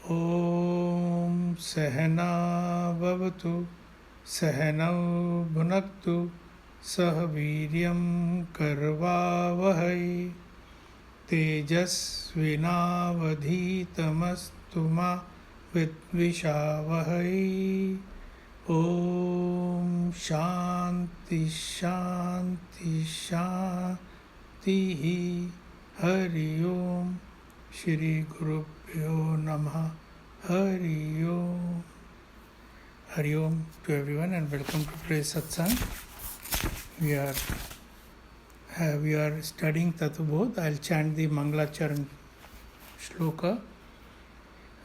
Om Sahana Bhavatu Sahanau Bhunaktu Sahaviryam Karvavahai Tejasvinavadhitamastu ma Vidvishavahai. Om Shanti Shanti Shanti. Hari Om. Shri Gurubhyo Namaha. Hari Om. Hari Om to everyone and welcome to today's Satsang. We are studying Tattvabodha. I'll chant the Mangalacharan shloka.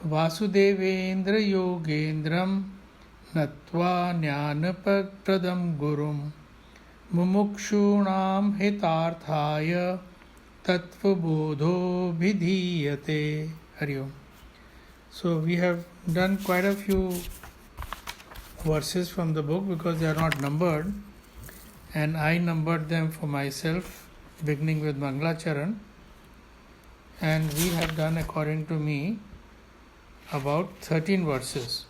Vasudevendra Yogendram Natva Jnanapradam Gurum Mumukshunam Hitarthaya Tattvabodho Vidhiyate. Hari Om. So we have done quite a few verses from the book because they are not numbered, and I numbered them for myself beginning with Mangalacharan, and we have done, according to me, about 13 verses.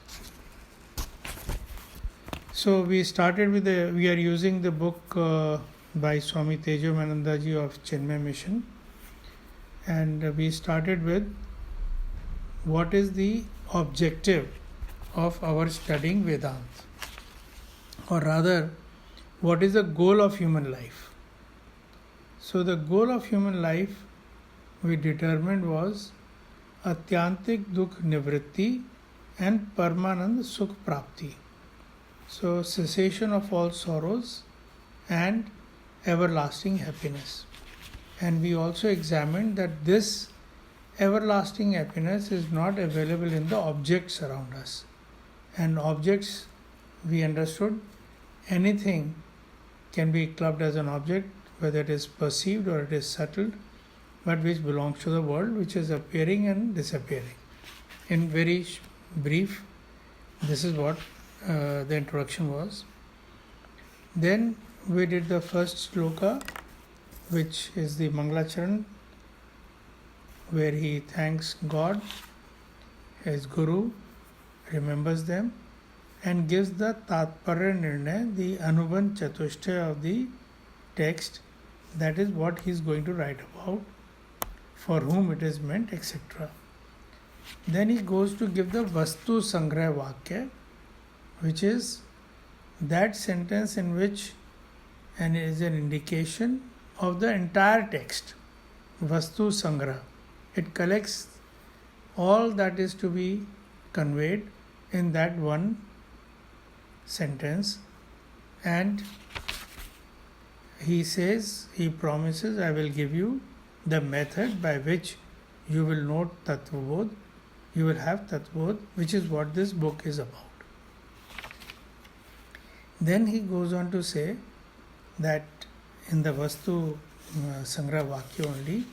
So we started with we are using the book by Swami Tejomayananda ji of Chinmaya mission, and we started with what is the objective of our studying Vedanta, or rather what is the goal of human life. So the goal of human life we determined was Atyantik Dukh Nivritti and Paramanand Sukh Prapti. So cessation of all sorrows and everlasting happiness. And we also examined that this everlasting happiness is not available in the objects around us. And objects, we understood, anything can be clubbed as an object, whether it is perceived or it is subtle, but which belongs to the world, which is appearing and disappearing. In very brief, this is what the introduction was. Then we did the first sloka, which is the Mangalacharan, where he thanks God, his Guru, remembers them, and gives the Tatparya Nirnaya, the Anubandha Chatushtaya of the text, that is what he is going to write about, for whom it is meant, etc. Then he goes to give the Vastu Sangrah Vakya, which is that sentence in which and is an indication of the entire text. Vastu Sangrah. It collects all that is to be conveyed in that one sentence, and he says, he promises, I will give you the method by which you will note Tattvabodha, you will have Tattvabodha, which is what this book is about. Then he goes on to say that in the Vastu Sangrah Vakya only,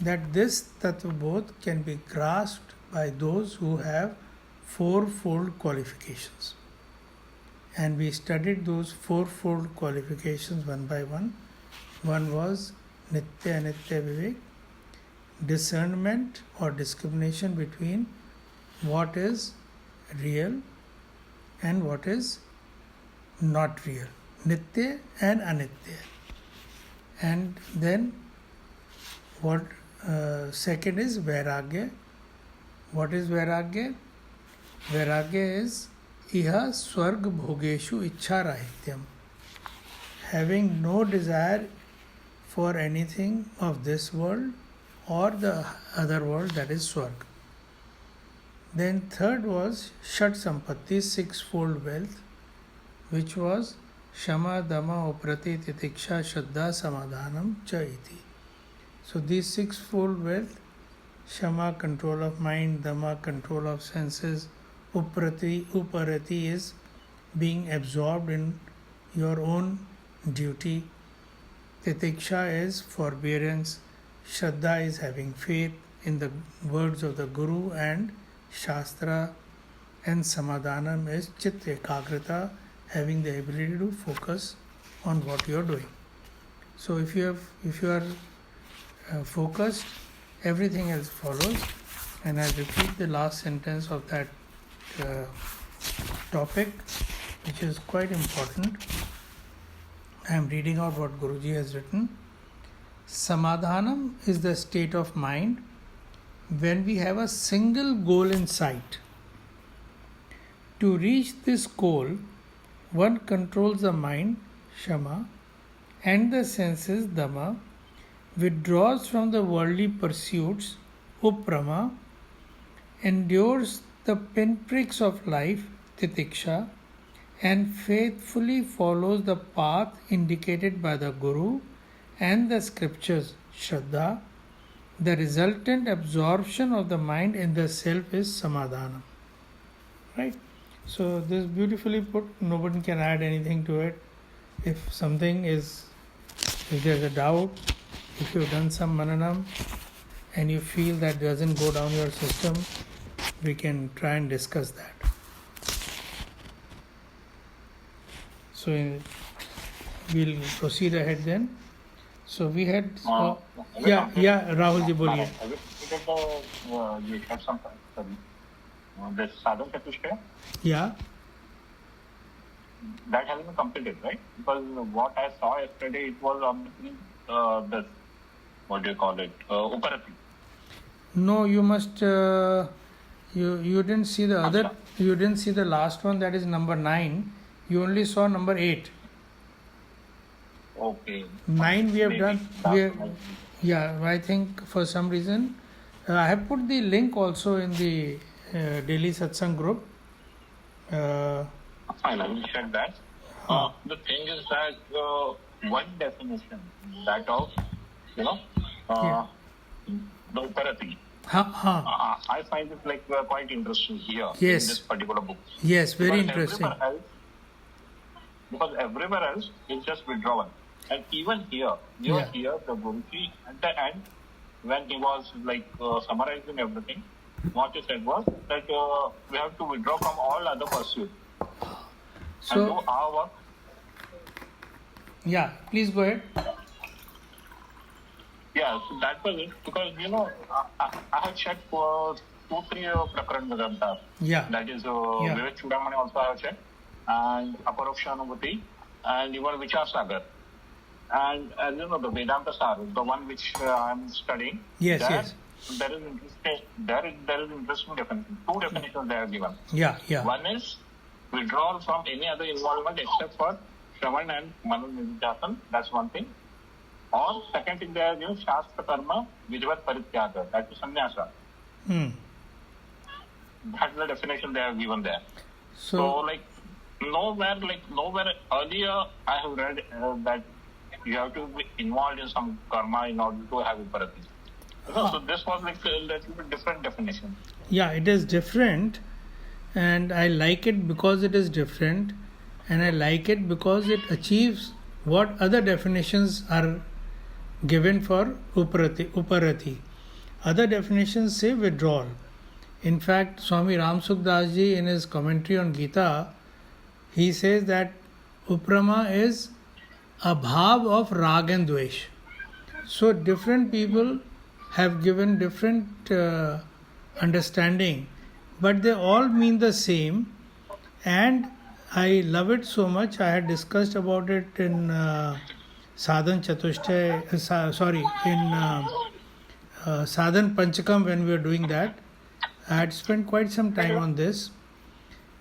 that this Tattvabodha can be grasped by those who have fourfold qualifications. And we studied those fourfold qualifications one by one. One was Nitya Anitya Vivek, discernment or discrimination between what is real and what is not real. Nitya and Anitya. And then what second is Vairagya. What is Vairagya? Vairagya is Iha Swarg Bhogeshu Ichha Rahityam. Having no desire for anything of this world or the other world, that is Swarg. Then third was Shat Sampatti, sixfold wealth, which was Shama, Dama, Uprati, Titiksha, Shraddha, Samadhanam, Cha iti. So these sixfold wealth, Shama, control of mind, Dama, control of senses, Uparati is being absorbed in your own duty, Titiksha is forbearance, Shraddha is having faith in the words of the Guru and Shastra, and Samadhanam is Chit Ekagrata, having the ability to focus on what you are doing. So if you are focused, everything else follows. and I'll repeat the last sentence of that topic, which is quite important. I am reading out what Guruji has written. Samadhanam is the state of mind when we have a single goal in sight. To reach this goal, one controls the mind, Shama, and the senses, Dhamma, withdraws from the worldly pursuits, Uprama, endures the pinpricks of life, Titiksha, and faithfully follows the path indicated by the Guru and the scriptures, Shraddha. The resultant absorption of the mind in the self is Samadhanam. Right? So this is beautifully put. Nobody can add anything to it. If there's a doubt, if you've done some mananam and you feel that doesn't go down your system, we can try and discuss that. So we'll proceed ahead then. So we had Rahulji boliye. You have some this Sadhana Chatushtaya? Yeah. That has been completed, right? Because what I saw yesterday, it was on this, what do you call it, Uparati. No, you must, you didn't see the other, you didn't see the last one, that is number 9. You only saw number 8. Okay. 9 we have done. I think for some reason, I have put the link also in the daily satsang group. Fine, I will check that. The thing is that one definition, that of, the Uparati. I find it like quite interesting here in this particular book. Yes, very interesting. Because everywhere else is just withdrawal. And even here, here the Guruji at the end, when he was summarizing everything, what he said was that we have to withdraw from all other pursuits and do our work. Yeah, please go ahead. Yeah, so that was it. Because, I have checked for 2-3 Prakaran Vedanta. Yeah. That is, Vivek Chudamani also I have checked. And Aparoksha Anubhuti. And even Vichar Sagar. And as you know, the Vedanta Sar, the one which I am studying. Yes. There is interesting definition. 2 definitions they are given. Yeah. One is withdrawal from any other involvement except for Shravan and Manan Nidhyasan. That's one thing. Or second thing, they are given Shastra Karma Vidvat Parityaga. That is Sannyasa. That's the definition they have given there. So nowhere earlier I have read that you have to be involved in some karma in order to have Uparati. So this was a little bit different definition. Yeah, it is different, and I like it because it is different, and I like it because it achieves what other definitions are given for Uparati. Other definitions say withdrawal. In fact, Swami Ramsukdas ji in his commentary on Gita, he says that Uprama is a bhav of rag and dvesh. So different people have given different understanding, but they all mean the same, and I love it so much. I had discussed about it in Sadhana Chatushtaya, in Sadhana Panchakam when we were doing that. I had spent quite some time on this.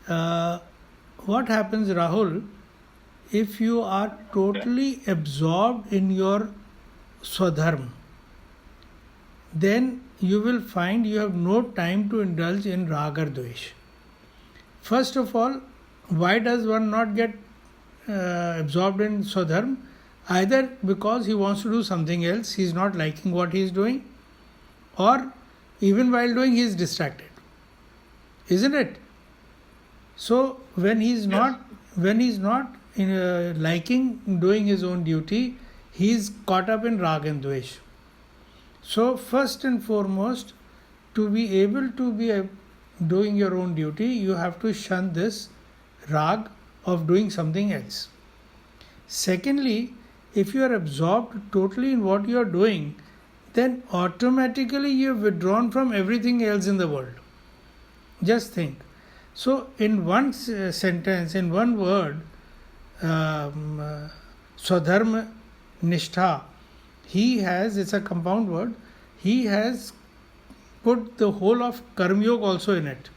What happens, Rahul, if you are totally absorbed in your swadharma, then you will find you have no time to indulge in rag or dvesh. First of all, why does one not get absorbed in swadharma? Either because he wants to do something else, he is not liking what he is doing, or even while doing he is distracted. Isn't it? So when he is not liking doing his own duty, he is caught up in rag and dvesh. So first and foremost, to be able to be doing your own duty, you have to shun this rag of doing something else. Secondly, if you are absorbed totally in what you are doing, then automatically you have withdrawn from everything else in the world. Just think. So, in one sentence, in one word, Swadharma Nishtha, he has, it's a compound word, he has put the whole of Karma Yoga also in it.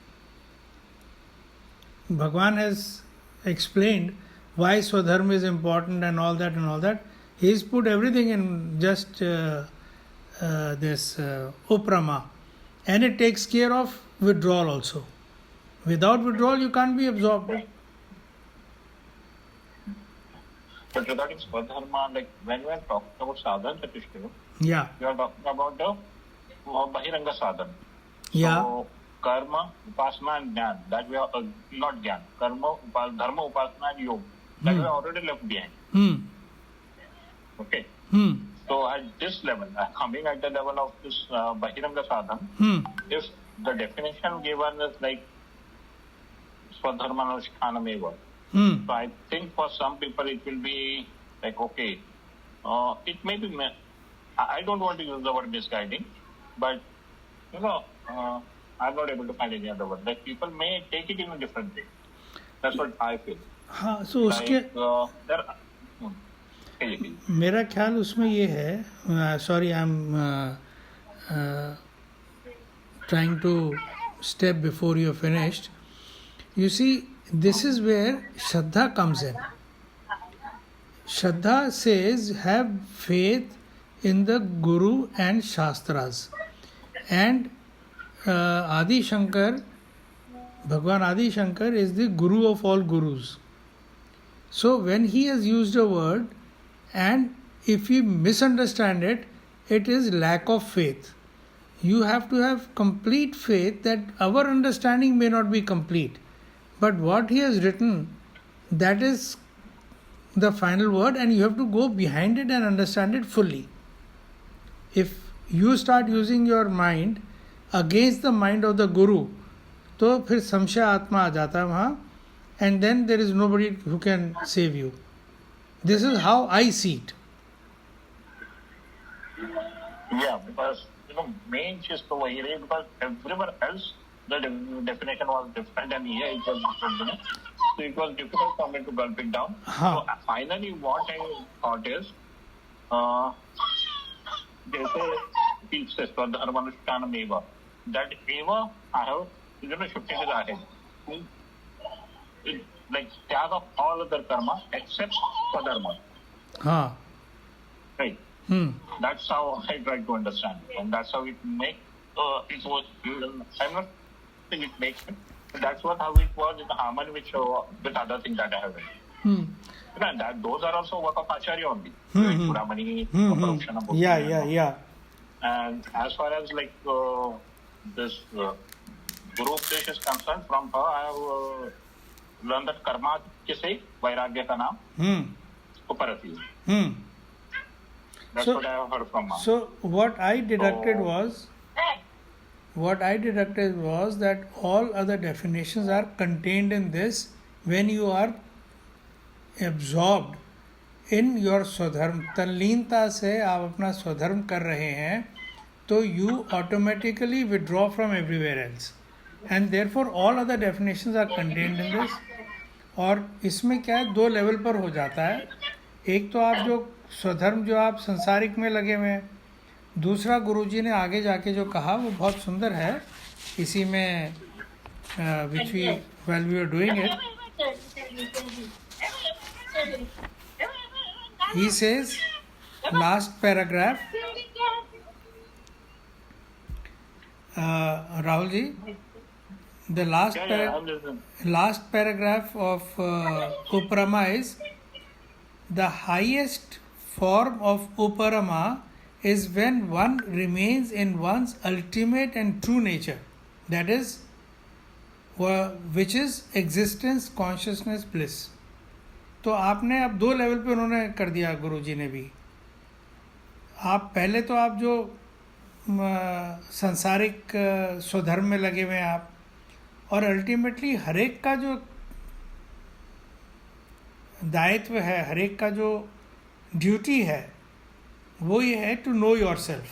Bhagwan has explained why Swadharma is important and all that and all that. He's put everything in just this Uprama, and it takes care of withdrawal also. Without withdrawal, you can't be absorbed. But regarding Swadharma, like when we are talking about Sadhana Chatushtaya, Yeah. you are talking about the Bahiranga Sadhana. Yeah. So, Karma, Upasana and Jnana, that we are not Jnana. Karma, Dharma, Upasana and Yoga, that we are already left behind. Okay. So at this level, coming at the level of this Bahiranga Sadhana, if the definition given is like Swadharma Anushthana Meva, so I think for some people it will be like, okay, it may be, I don't want to use the word misguiding, but I'm not able to find any other word. Like people may take it in a different way. That's what I feel. हाँ, so उसके मेरा ख्याल उसमें ये है, sorry, I'm trying to step before you are finished. You see, this is where Shraddha comes in. Shraddha says, have faith in the Guru and Shastras. And Adi Shankar, Bhagwan Adi Shankar is the Guru of all Gurus. So when he has used a word, and if we misunderstand it, it is lack of faith. You have to have complete faith that our understanding may not be complete, but what he has written, that is the final word, and you have to go behind it and understand it fully. If you start using your mind against the mind of the Guru, तो फिर संशय आत्मा आ जाता है वहाँ, and then there is nobody who can save you. This is how I see it. Yeah, because main chीज तो वही रही, because everywhere else the definition was different and here it was different. So it was difficult for me to gulp it down. So finally what I thought is, जैसे teach says for the Dharmanushtana Eva, that Eva I have shifted it ahead. Like tag of all other karma except Swadharma. Right. That's how I try to understand, and that's how it makes. It was. I'm not saying it makes it. But that's what how it was in the harmony with other things that I have read. And that those are also work of Acharya only. Puramani, Mumukshutvam. Yeah. And as far as like this Guru Upadesh is concerned, from her I have learned that karma kise vairagya ka naam uparati. That's what I have heard from her. So what I deducted was that all other definitions are contained in this when you are absorbed in your स्वधर्म. तल्लीनता से आप अपना स्वधर्म कर रहे हैं, तो you automatically withdraw from everywhere else, and therefore all other definitions are contained in this. और इसमें क्या है, दो लेवल पर हो जाता है. एक तो आप जो स्वधर्म जो आप संसारिक में लगे हुए हैं, दूसरा गुरुजी ने आगे जाके जो कहा वो बहुत सुंदर है. इसी में which we while we were doing it, he says, last paragraph, Rahul ji, the last paragraph of Uprama is, the highest form of Uprama is when one remains in one's ultimate and true nature, that is, which is existence, consciousness, bliss. तो आपने अब दो level पे उन्होंने कर दिया गुरुजी ने भी. आप पहले तो आप जो संसारिक स्वधर्म में लगे हुए हैं आप, और अल्टीमेटली हरेक का जो दायित्व है, हरेक का जो ड्यूटी है, वो ये है टू नो योर सेल्फ.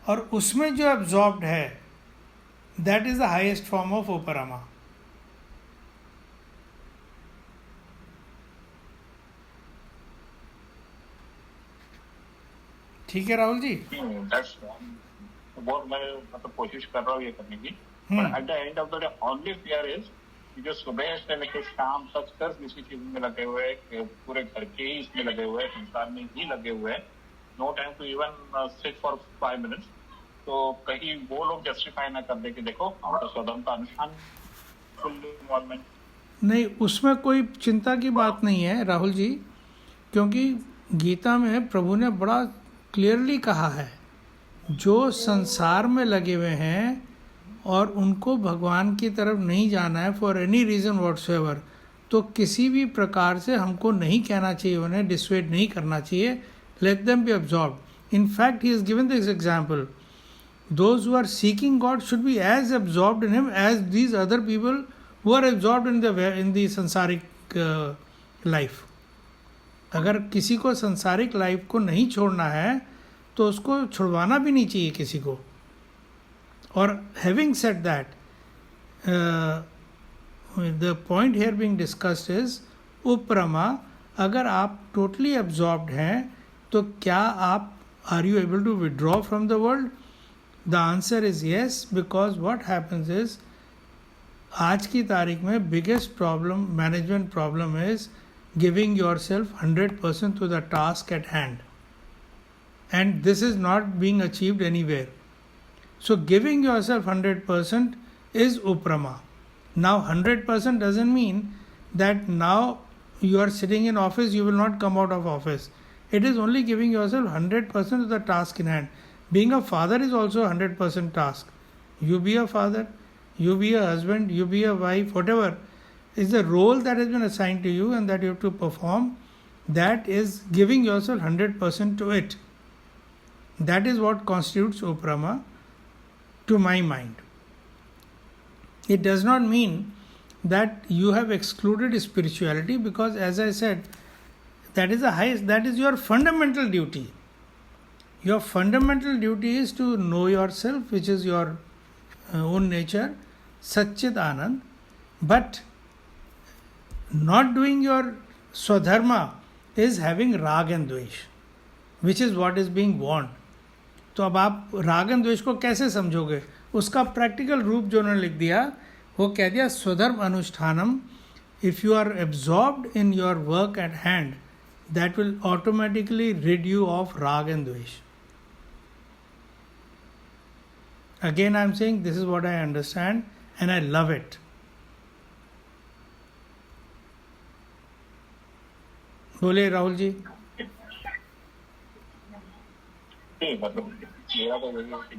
और उसमें जो एब्जॉर्ब्ड है, that is the highest form of उपरमा. ठीक है राहुल जी? बहुत मैं मतलब कोशिश कर रहा हूँ ये करने की, but at the end of the day only fear is जो सुबह से लेकर शाम तक सिर्फ इसी चीज में लगे हुए हैं, पूरे घर के ही इसमें लगे हुए हैं, संसार में ही लगे हुए हैं, no time to even sit for 5 minutes. तो कहीं वो लोग जस्टिफाई ना कर दे कि देखो हमारा स्वतंत्र अनुष्ठान फुल इन्वॉल्वमेंट. नहीं, उसमें कोई चिंता की बात नहीं है राहुल जी, क्योंकि गीता में प्रभु ने बड़ा क्लियरली कहा है, जो संसार में लगे हुए हैं और उनको भगवान की तरफ नहीं जाना है फॉर एनी रीज़न व्हाटसोएवर, तो किसी भी प्रकार से हमको नहीं कहना चाहिए, उन्हें डिसवेड नहीं करना चाहिए. Let them be absorbed. In fact he has given this example, those who are seeking God should be as absorbed in him as these other people who are absorbed in the संसारिक life. अगर किसी को संसारिक life को नहीं छोड़ना है तो उसको छुड़वाना भी नहीं चाहिए किसी को. और having said that, the point here being discussed is उपरमा. अगर आप टोटली एब्जॉर्ब्ड हैं तो क्या आप are you able to withdraw from the world? The answer is yes, because what happens is, आज की तारीख में biggest problem, management problem is giving yourself 100% to the task at hand, and this is not being achieved anywhere. So giving yourself 100% is uprama. Now 100% doesn't mean that now you are sitting in office, you will not come out of office. It is only giving yourself 100% to the task in hand. Being a father is also a 100% task. You be a father, you be a husband, you be a wife, whatever is the role that has been assigned to you and that you have to perform, that is giving yourself 100% to it. That is what constitutes uprama to my mind. It does not mean that you have excluded spirituality, because as I said, that is the highest, that is your fundamental duty. Your fundamental duty is to know yourself, which is your own nature, Satchit Anand, but not doing your swadharma is having rag and dvesh, which is what is being warned. तो अब आप राग and द्वेष को कैसे समझोगे? उसका practical रूप जो उन्होंने लिख दिया, वो कह दिया स्वधर्म अनुष्ठानम. If you are absorbed in your work at hand, that will automatically rid you of राग एंड द्वेष. Again I am saying this is what I understand and I love it. बोले राहुल जी.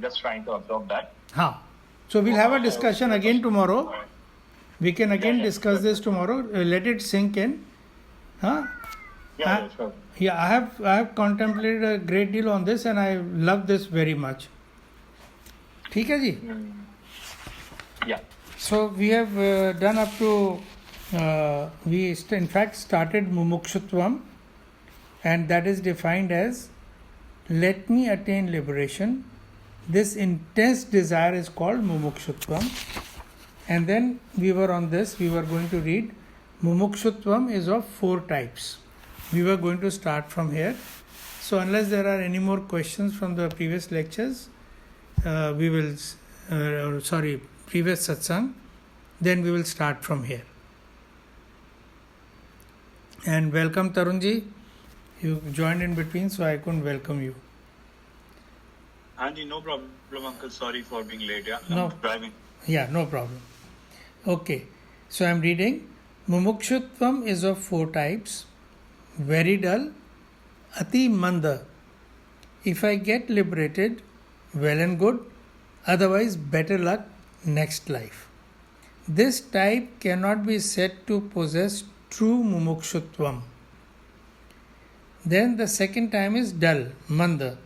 Just trying to absorb that. हाँ. So we'll have a discussion again tomorrow. We can again discuss this tomorrow. Let it sink in. Huh? Yeah, sure. Yeah, I have contemplated a great deal on this and I love this very much. ठीक है जी? Yeah. So we have done up to we in fact started Mumukshutvam, and that is defined as let me attain liberation. This intense desire is called Mumukshutvam. And then we were on this, we were going to read Mumukshutvam is of 4 types. We were going to start from here. So unless there are any more questions from the previous lectures, we will previous satsang, then we will start from here. And welcome Tarunji. You joined in between, so I couldn't welcome you. Anji, no problem, uncle. Sorry for being late. Yeah, No. I'm driving. Yeah, no problem. Okay, so I'm reading. Mumukshutvam is of 4 types. Very dull, ati manda. If I get liberated, well and good. Otherwise, better luck next life. This type cannot be said to possess true mumukshutvam. Then the second time is dull, manda.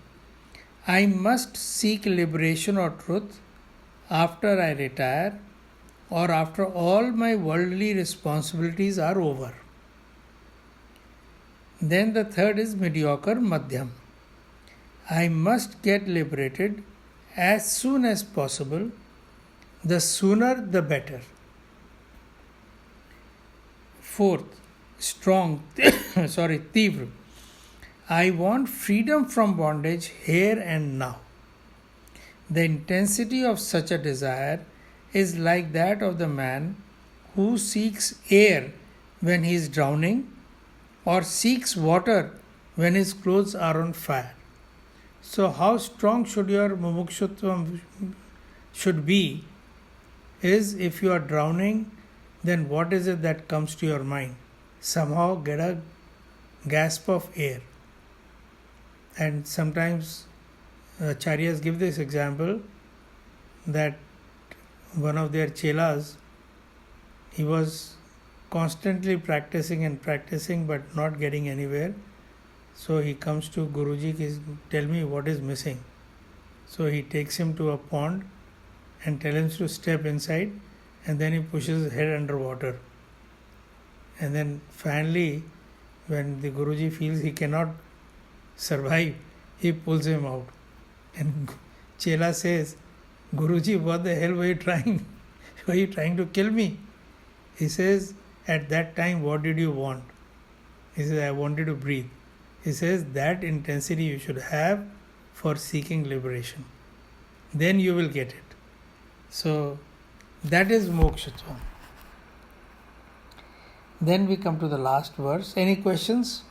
I must seek liberation or truth after I retire or after all my worldly responsibilities are over. Then the third is mediocre, madhyam. I must get liberated as soon as possible, the sooner the better. Fourth, strong, Tivra. I want freedom from bondage here and now. The intensity of such a desire is like that of the man who seeks air when he is drowning or seeks water when his clothes are on fire. So how strong should your Mumukshutvam should be is if you are drowning, then what is it that comes to your mind? Somehow get a gasp of air. And sometimes Acharyas give this example that one of their chelas, he was constantly practicing but not getting anywhere. So he comes to Guruji, tell me what is missing. So he takes him to a pond and tells him to step inside, and then he pushes his head underwater. And then finally, when the Guruji feels he cannot survive, he pulls him out. And Chela says, Guruji, what the hell were you trying? Were you trying to kill me? He says, at that time, what did you want? He says, I wanted to breathe. He says, that intensity you should have for seeking liberation. Then you will get it. So, that is Mumukshutvam. Then we come to the last verse. Any questions?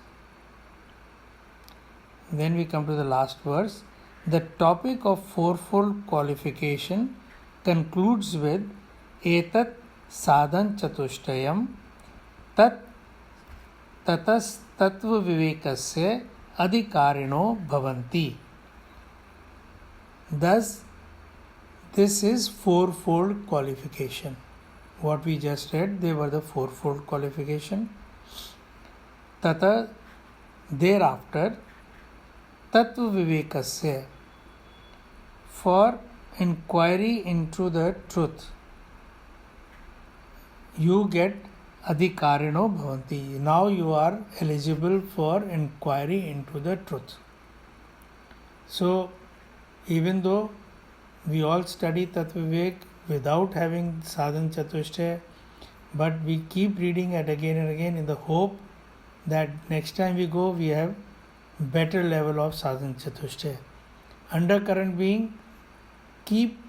Then we come to the last verse. The topic of fourfold qualification concludes with Etat Sadhana Chatushtayam Tat Tatas Tattvabodha Adhikarino Bhavanti. Thus, this is fourfold qualification. What we just read, they were the fourfold qualification. Tata, thereafter, Tattvabodha, for inquiry into the truth, you get adhikarino bhavanti. Now you are eligible for inquiry into the truth. So, even though we all study Tattvabodha without having Sadhana Chatushtaya, but we keep reading it again and again in the hope that next time we go, we have better level of Sadhana Chatushtaya. Undercurrent being, keep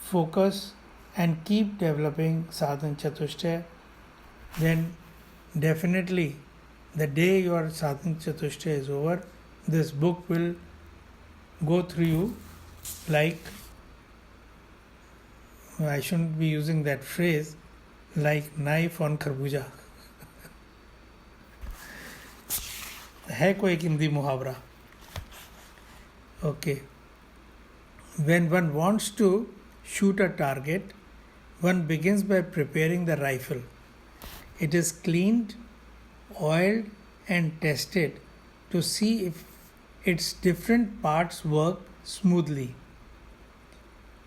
focus and keep developing Sadhana Chatushtaya, then definitely the day your Sadhana Chatushtaya is over, this book will go through you like, I shouldn't be using that phrase, like knife on खरबूजा. है कोई हिंदी मुहावरा? Okay. When one wants to shoot a target, one begins by preparing the rifle. It is cleaned, oiled and tested to see if its different parts work smoothly.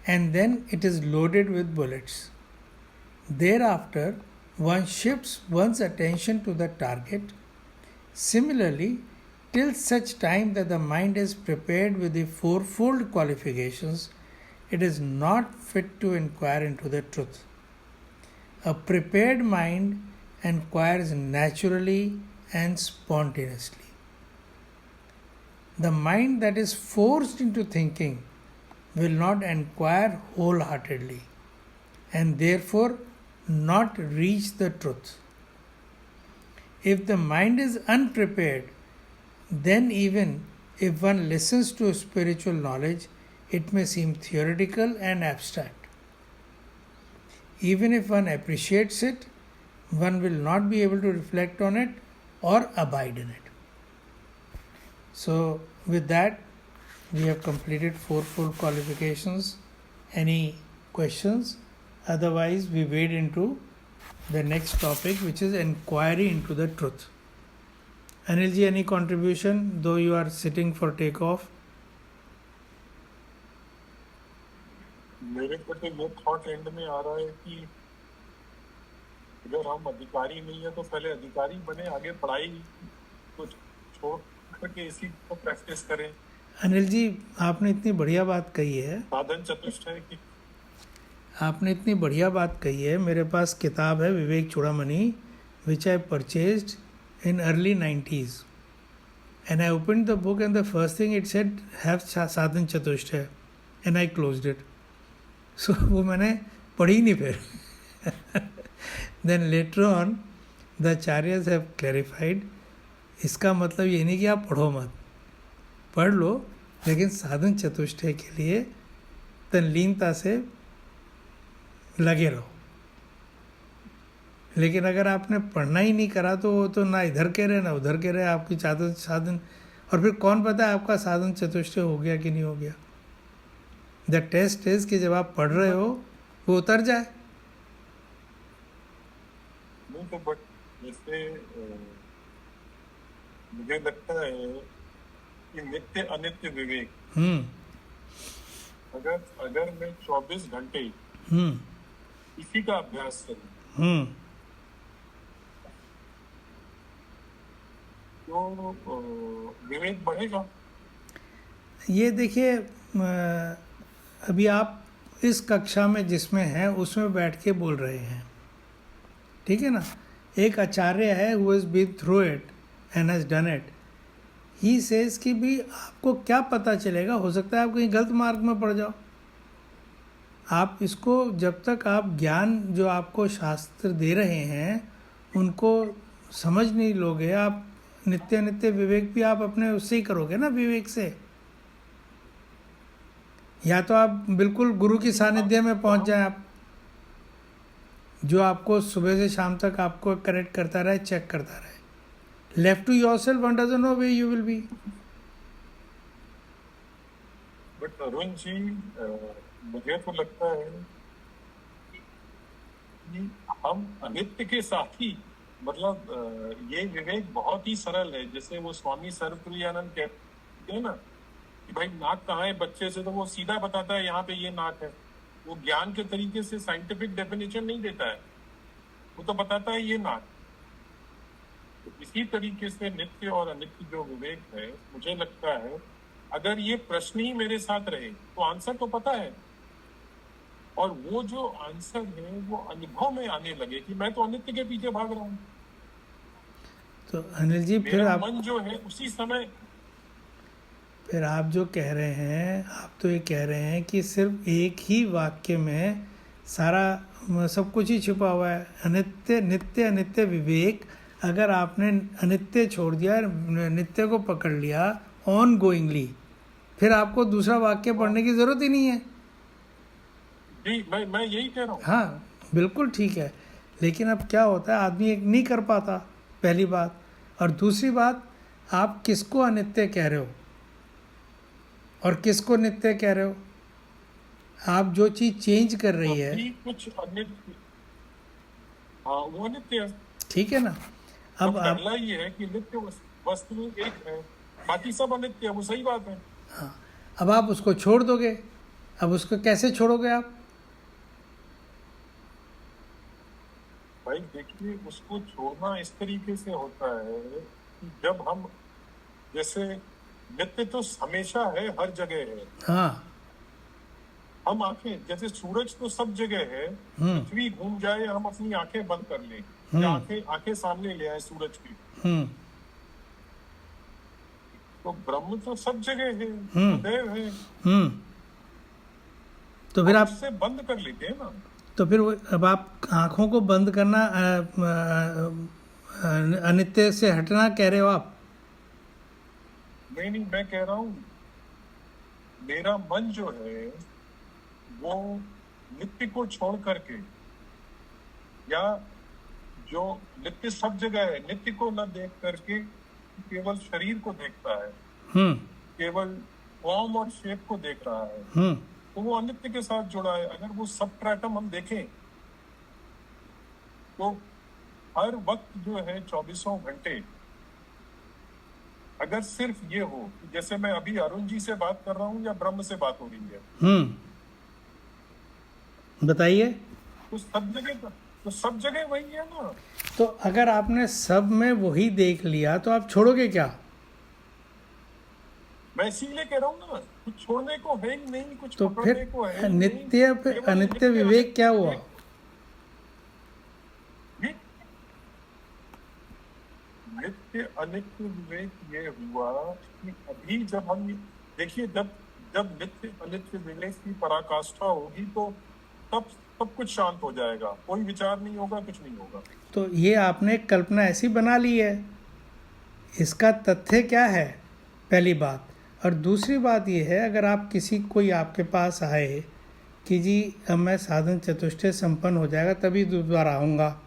And then it is loaded with bullets. Thereafter, one shifts one's attention to the target. Similarly, till such time that the mind is prepared with the fourfold qualifications, it is not fit to inquire into the truth. A prepared mind inquires naturally and spontaneously. The mind that is forced into thinking will not inquire wholeheartedly and therefore not reach the truth. If the mind is unprepared, then even if one listens to spiritual knowledge, it may seem theoretical and abstract. Even if one appreciates it, one will not be able to reflect on it or abide in it. So, with that, we have completed fourfold qualifications. Any questions? Otherwise, we wade into the next topic, which is inquiry into the truth. Anilji, any contribution, though you are sitting for takeoff? मेरे को तो ये thought and में आ रहा है कि अगर हम अधिकारी नहीं है तो पहले अधिकारी बने, आगे पढ़ाई कुछ छोड़ करके इसी को प्रैक्टिस करें. अनिल जी, आपने इतनी बढ़िया बात कही है, साधन चतुष्टय की आपने इतनी बढ़िया बात कही है. मेरे पास किताब है Vivekachudamani, which I purchased in early 90s. And I opened the book and the first thing it said, have Sadhana Chatushtaya. And I closed it. So वो मैंने पढ़ी नहीं फिर. Then later on, the acharyas have clarified, इसका मतलब ये नहीं कि आप पढ़ो मत, पढ़ लो, लेकिन साधन चतुष्टय के लिए तल्लीनता से लगे रहो. लेकिन अगर आपने पढ़ना ही नहीं करा तो वो तो ना इधर के रहे ना उधर के रहे, आपकी साधन, और फिर कौन पता है आपका साधन चतुष्टय हो गया कि नहीं हो गया. द टेस्ट इज कि जब आप पढ़ रहे हो वो उतर जाए. नहीं तो बट जैसे मुझे लगता है कि नित्य अनित्य विवेक, अगर मैं 24 घंटे इसी का अभ्यास करूं तो विवेक बढ़ेगा. ये देखिए, अभी आप इस कक्षा में जिसमें हैं उसमें बैठ के बोल रहे हैं, ठीक है ना. एक आचार्य है who has been through it and has done it. He says कि भी आपको क्या पता चलेगा, हो सकता है आप कहीं गलत मार्ग में पड़ जाओ. आप इसको जब तक आप ज्ञान जो आपको शास्त्र दे रहे हैं उनको समझ नहीं लोगे, आप नित्य नित्य विवेक भी आप अपने उससे ही करोगे ना, विवेक से. या तो आप बिल्कुल गुरु की सानिध्य में पहुंच जाएं, आप जो आपको सुबह से शाम तक आपको करेक्ट करता रहे, चेक करता रहे. Left to yourself one doesn't know way you will be. But Arun ji, मुझे तो लगता है कि हम अनित्य के साथ ही, मतलब ये विवेक बहुत ही सरल है. जैसे वो स्वामी सर्वप्रियानंद कहते हैं ना कि भाई नाक कहाँ है बच्चे से, तो वो सीधा बताता है यहाँ पे ये नाक है. वो ज्ञान के तरीके से साइंटिफिक डेफिनेशन नहीं देता है, वो तो बताता है ये नाक. तो इसी तरीके से नित्य और अनित्य जो विवेक है, मुझे लगता है अगर ये प्रश्न ही मेरे साथ रहे तो आंसर तो पता है, और वो जो आंसर है वो अनुभव में आने लगे कि मैं तो अनित्य के पीछे भाग रहा हूँ. तो अनिल जी फिर मेरा आप मन जो है उसी समय, फिर आप जो कह रहे हैं, आप तो ये कह रहे हैं कि सिर्फ एक ही वाक्य में सारा सब कुछ ही छुपा हुआ है. अनित्य नित्य अनित्य विवेक. अगर आपने अनित्य छोड़ दिया, नित्य को पकड़ लिया ऑन गोइंगली, फिर आपको दूसरा वाक्य पढ़ने की जरूरत ही नहीं है. जी मैं यही कह रहा हूँ. हाँ बिल्कुल ठीक है. लेकिन अब क्या होता है, आदमी एक नहीं कर पाता, पहली बात. और दूसरी बात, आप किसको अनित्य कह रहे हो और किसको नित्य कह रहे हो. आप जो चीज चेंज कर रही है, कुछ अनित्य, हाँ वो अनित्य है, ठीक है ना. अब आप ये है कि नित्य वस्तु एक है, बाकी सब अनित्य है, वो सही बात है. हाँ, अब आप उसको छोड़ दोगे. अब उसको कैसे छोड़ोगे आप? भाई देखिए, उसको छोड़ना इस तरीके से होता है कि जब हम, जैसे नित्य तो हमेशा है, हर जगह है. हाँ, हम आंखें, जैसे सूरज तो सब जगह है, पृथ्वी घूम जाए, हम अपनी आंखें बंद कर लें, या आंखें सामने ले आए सूरज की, तो ब्रह्म तो सब जगह है, सदैव है. तो फिर आप उससे बंद कर लेते हैं ना. तो फिर अब आप आँखों को बंद करना अनित्य से हटना कह रहे हो आप? नहीं, मैं कह रहा हूँ मेरा मन जो है वो नित्य को छोड़ करके, या जो नित्य सब जगह है, नित्य को न देख करके केवल शरीर को देखता है, केवल फॉर्म और शेप को देख रहा है, तो वो अनित्य के साथ जुड़ा है. अगर वो सब ट्रैटम हम देखें तो हर वक्त जो है 24 घंटे, अगर सिर्फ ये हो कि जैसे मैं अभी अरुण जी से बात कर रहा हूँ या ब्रह्म से बात हो रही है, बताइए. तो सब जगह वही है ना. तो अगर आपने सब में वही देख लिया तो आप छोड़ोगे क्या? मैं इसीलिए कह रहा हूँ ना, कुछ छोड़ने को है ही नहीं, कुछ तो पकड़ने फिर को है ही नहीं। नित्य पे केवल अनित्य नित्य विवेक क्या हुआ? ये नित्य अनित्य विवेक ये हुआ कि अभी जब हम देखिए, जब जब नित्य अनित्य विवेक की पराकाष्ठा होगी तो तब सब कुछ शांत हो जाएगा, कोई विचार नहीं होगा, कुछ नहीं होगा। तो ये आपने कल्पना ऐसी बना ली है, इसका तथ्य क्या है, पहली बात। और दूसरी बात ये है, अगर आप कोई आपके पास आए कि जी अब मैं साधन चतुष्टय संपन्न हो जाएगा तभी दोबारा आऊँगा,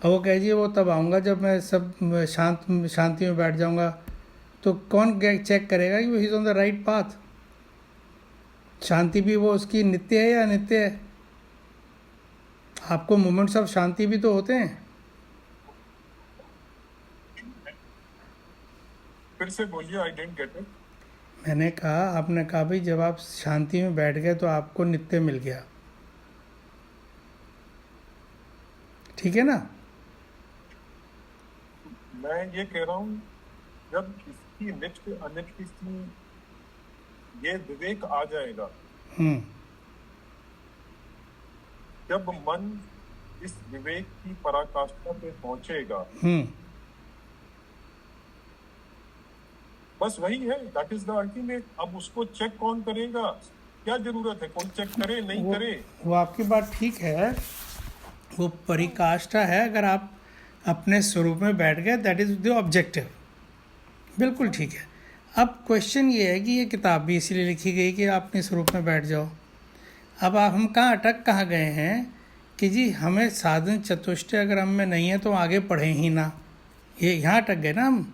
और वो कहे जी वो तब आऊँगा जब मैं सब शांति में बैठ जाऊँगा, तो कौन चेक करेगा कि वो he is on the right path? शांति भी वो उसकी नित्य है या अनित्य है? आपको मोमेंट्स ऑफ शांति भी तो होते हैं। फिर से बोलिए, आई डिडंट गेट इट। मैंने कहा, आपने कहा भाई जब आप शांति में बैठ गए तो आपको नित्य मिल गया, ठीक है ना? मैं ये कह रहा हूँ, जब इसकी नित्य अनित्य की ये विवेक आ जाएगा, जब मन इस विवेक की पराकाष्ठा पे पहुंचेगा, बस वही है, दैट इज द अल्टीमेट। अब उसको चेक कौन करेगा? क्या जरूरत है कोई चेक करे नहीं करे? वो आपकी बात ठीक है, वो परिकाष्ठा है। अगर आप अपने स्वरूप में बैठ गए, दैट इज द ऑब्जेक्टिव, बिल्कुल ठीक है। अब क्वेश्चन ये है कि ये किताब भी इसीलिए लिखी गई कि आप अपने स्वरूप में बैठ जाओ। अब हम कहाँ गए हैं कि जी हमें साधन चतुष्टय अगर हम में नहीं है तो आगे पढ़ें ही ना, ये यहाँ अटक गए ना हम।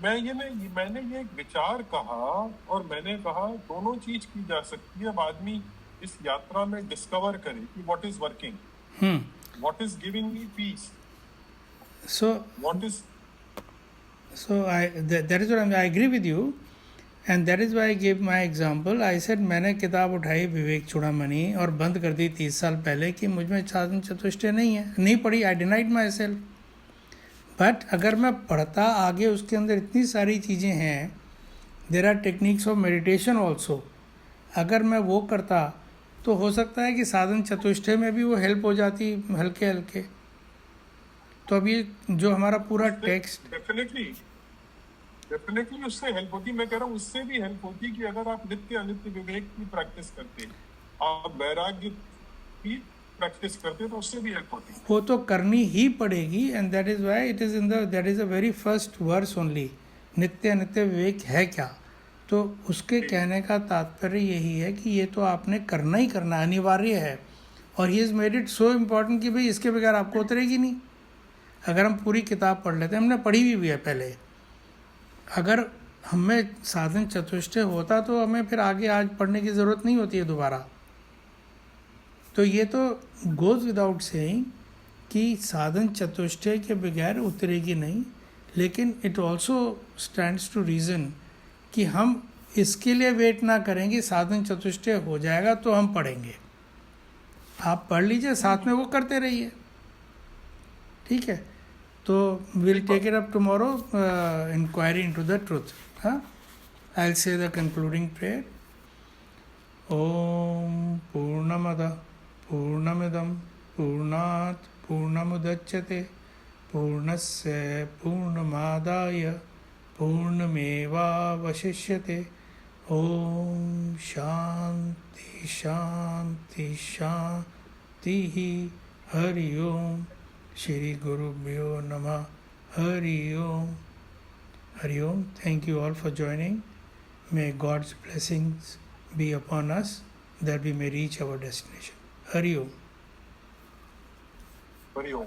मैंने ये एक विचार कहा, और मैंने कहा दोनों चीज की जा सकती है। अब आदमी इस यात्रा में डिस्कवर करे कि what is working, what is giving me peace, that is what I agree with you, and that is why I gave my example. I said मैंने किताब उठाई विवेक चूड़ामणि और बंद कर दी 30 साल पहले कि मुझ में साधन चतुष्टय नहीं है, नहीं पढ़ी, I denied myself. बट अगर मैं पढ़ता आगे, उसके अंदर इतनी सारी चीज़ें हैं, there are techniques of meditation also, अगर मैं वो करता तो हो सकता है कि साधन चतुष्टय में भी वो हेल्प हो जाती हल्के हल्के। तो अब ये जो हमारा पूरा टेक्स्ट, डेफिनेटली उससे हेल्प होती। मैं कह रहा हूँ उससे भी हेल्प होती कि अगर आप नित्य अनित्य विवेक की प्रैक्टिस करते, आप वैराग्य की प्रैक्टिस करते, तो उससे भी हेल्प होती। वो तो करनी ही पड़ेगी, and that is why it is that is a very first verse only. नित्य अनित्य विवेक है क्या? तो उसके कहने का तात्पर्य यही है कि ये तो आपने करना ही करना, अनिवार्य है। और he is made it so important कि भाई इसके बगैर आपको उतरेगी नहीं। अगर हम पूरी किताब पढ़ लेते हैं, हमने पढ़ी भी है पहले, अगर हमें साधन चतुष्टय होता तो हमें फिर आगे आज पढ़ने की ज़रूरत नहीं होती है दोबारा। तो ये तो गोज विदाउट सेइंग कि साधन चतुष्टय के बगैर उतरेगी नहीं, लेकिन it also stands to reason कि हम इसके लिए वेट ना करेंगे साधन चतुष्टय हो जाएगा तो हम पढ़ेंगे। आप पढ़ लीजिए, साथ में वो करते रहिए, ठीक है? तो will take it up tomorrow, inquiry into the truth. हाँ, I will say the concluding prayer. ओम पूर्णमदः पूर्णमिदं पूर्णात् पूर्णमुदच्यते पूर्णस्य पूर्णमादाय पूर्णमेवावशिष्यते। ओम शांति शांति शांति। हरि ओम। श्री गुरुभ्यो नमः। हरि ओम। हरि ओम। Thank you all for joining. May God's blessings be upon us that we may reach our destination. Hari Om. Hari Om.